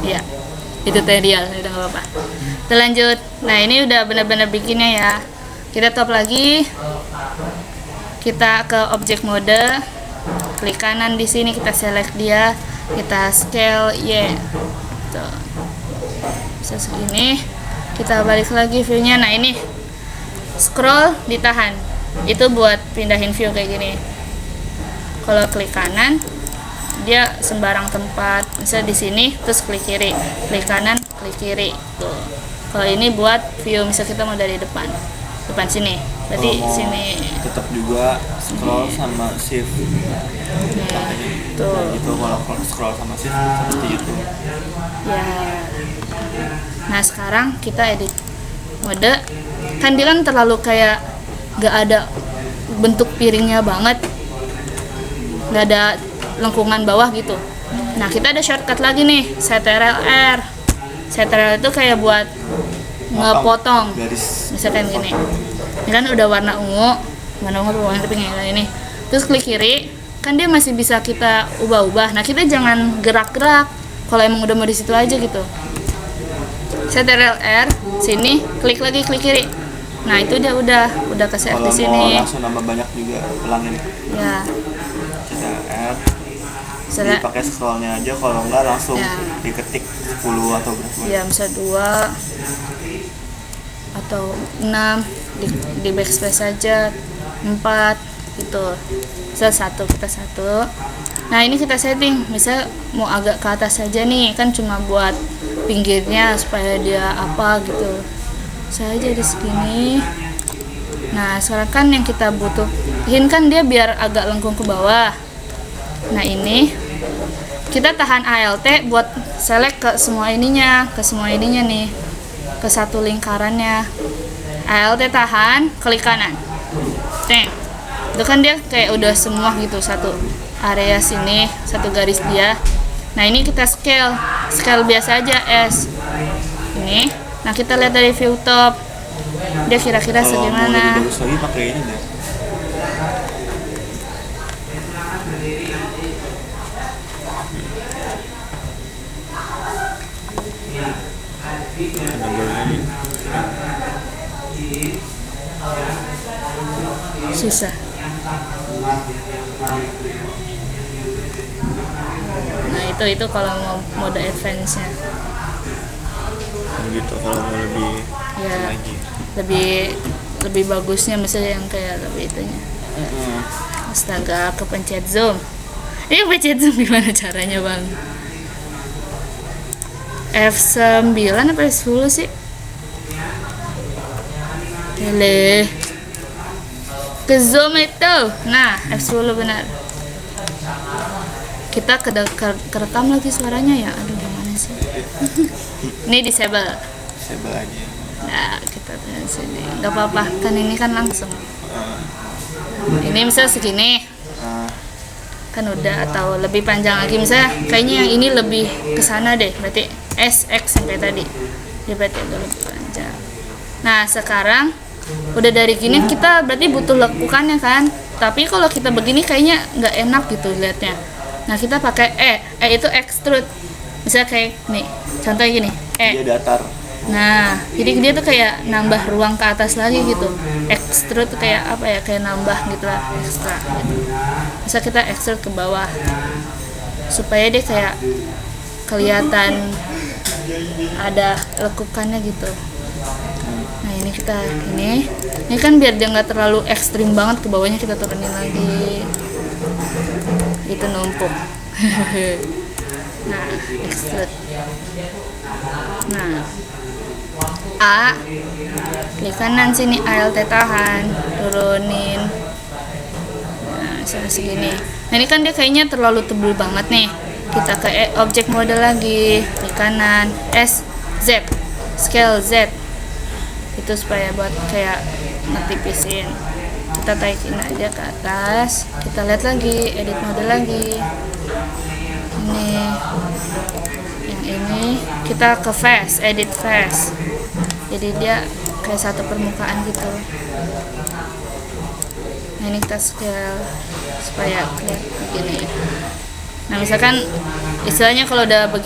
Ya, itu tutorial, udah nggak apa-apa. Kita lanjut. Nah ini udah benar-benar bikinnya ya. Kita top lagi. Kita ke objek mode. Klik kanan di sini, kita select dia, kita scale, tuh. Bisa segini. Kita balik lagi viewnya. Nah ini scroll ditahan. Itu buat pindahin view kayak gini. Kalau klik kanan, dia sembarang tempat. Misalnya di sini, terus klik kiri, klik kanan, klik kiri. Tuh. Kalau ini buat view, misalnya kita mau dari depan sini. Berarti sini. Tetap juga scroll sama shift. Nah, tuh. Nah, gitu kalau scroll sama shift seperti itu. Ya. Nah sekarang kita edit mode. Kan dia kan terlalu kayak gak ada bentuk piringnya banget, gak ada lengkungan bawah gitu. Nah kita ada shortcut lagi nih, CTRL-R. CTRL itu kayak buat ngepotong. Misalkan gini, ini kan udah warna ungu berwarna pink ini. Terus klik kiri, kan dia masih bisa kita ubah-ubah. Nah kita jangan gerak-gerak. Kalau emang udah mau di situ aja gitu. CTRL-R, sini, klik lagi, klik kiri. Nah itu dia udah ke save di sini. Kalau langsung nambah banyak juga pelangin. Ya. CTRL. Jadi pakai scrollnya aja, kalau enggak langsung diketik 10 atau berapa. Ya bisa 2 atau 6 di backspace saja, 4 gitu. Bisa 1, kita 1. Nah ini kita setting, misal mau agak ke atas saja nih, kan cuma buat pinggirnya supaya dia apa gitu. Saja di segini. Nah sekarang kan yang kita butuhin kan dia biar agak lengkung ke bawah. Nah ini kita tahan ALT buat select ke semua ininya nih, ke satu lingkarannya. ALT tahan, klik kanan. Itu kan dia kayak udah semua gitu, satu area sini, satu garis dia. Nah ini kita scale biasa aja S. Ini. Nah kita lihat dari view top, dia kira-kira segimana. Kalau mau lebih bagus lagi pakai ini deh. Susah. Nah itu kalau mau mode advance-nya. Gitu kalau mau lebih lagi. Lebih bagusnya misalnya yang kayak lebih itunya. Astaga, kepencet zoom. Ini pencet zoom gimana caranya, Bang? F9 apa F10 sih? Ke zoom itu. Nah, F10 benar. Kita kerekam lagi suaranya ya. Aduh, gimana sih? Ini disable aja. Nah, kita lihat sini. Gak apa-apa, kan ini kan langsung. Ini misalnya segini. Kan udah, atau lebih panjang lagi. Misalnya kayaknya yang ini lebih kesana deh. Berarti SX sampai tadi. Dia berarti agak lebih panjang. Nah, sekarang udah dari gini kita berarti butuh lekukannya kan. Tapi kalau kita begini kayaknya nggak enak gitu liatnya. Nah kita pakai itu extrude. Misalnya kayak nih, contohnya gini, Dia datar. Nah jadi dia tuh kayak nambah ruang ke atas lagi gitu. Extrude tuh kayak apa ya, kayak nambah gitu lah, ekstra gitu. Bisa kita extrude ke bawah supaya dia kayak kelihatan ada lekukannya gitu. Nah ini ini kan biar dia nggak terlalu ekstrim banget ke bawahnya, kita turunin lagi. Itu numpuk. Nah, extrude. Nah, klik kanan sini, ALT tahan, turunin. Nah, segini. Nah ini kan dia kayaknya terlalu tebal banget nih. Kita ke object mode lagi, klik kanan, Z, scale Z. Itu supaya buat kayak ngetipisin. Kita taikin aja ke atas. Kita lihat lagi, edit mode lagi. Ini yang ini kita ke face, edit face. Jadi dia kayak satu permukaan gitu. Nah ini kita scale supaya kelihatan begini. Nah misalkan istilahnya kalau udah begini